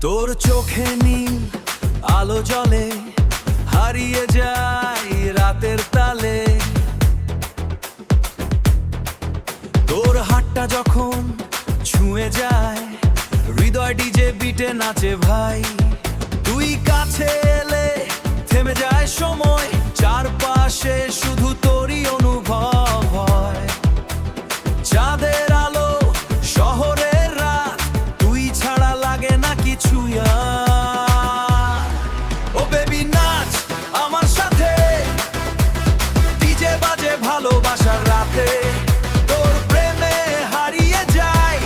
তোর চোখে নীল আলো জ্বলে, হারিয়ে যায় রাতের তালে। তোর হাতটা যখন ছুঁয়ে যায়, হৃদয় ডিজে বিটে নাচে ভাই। তুই কাছে এলে থেমে যায় সময়, চারপাশে শুধু তোরই অনুভব হয়। চাঁদের আলো, শহরের রাত, তুই ছাড়া লাগে না কিছু আর। ও বেবি নাচ আমার সাথে, ডিজে বাজে ভালোবাসার রাতে। তোর প্রেমে হারিয়ে যায়,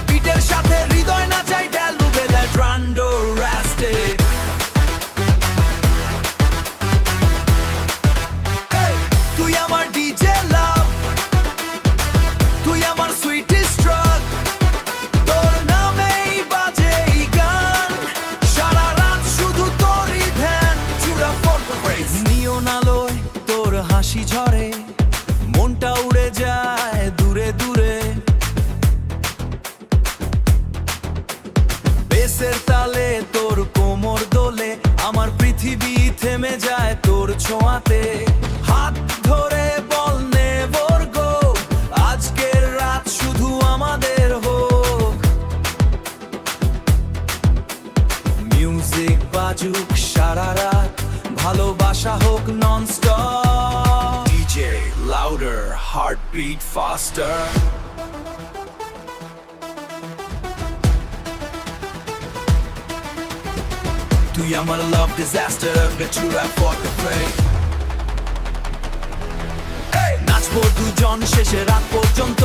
বিটের সাথে হৃদয় নাচাই, ডেল ডুবে দেয় ট্রান্ডো রাস্টে। তুই আমার ডিজে লাভ, তুই আমার সুইটেস্ট ড্রাগ। তোর নামেই বাজে এই গান, সারা রাত শুধু তোরই ধ্যান। চূড়া ফর দ্য প্রেজ। নিয়ন আলোয় তোর হাসি ঝরে, মনটা উড়ে যায় দূরে দূরে। বেসের তালে তোর কোমর দোলে, আমার পৃথিবী থেমে যায় তোর ছোঁয়াতে। হাত ধরে বল নেভার গো, আজকের রাত শুধু আমাদের হোক। মিউজিক বাজুক সারা রাত, ভালোবাসা হোক non stop. DJ louder, heartbeat ফাস্টার। তুই আমার লাভ ডিজাস্টার, গেছুরা ফর দ্য প্লে। নাচবো দুজন শেষে রাত পর্যন্ত।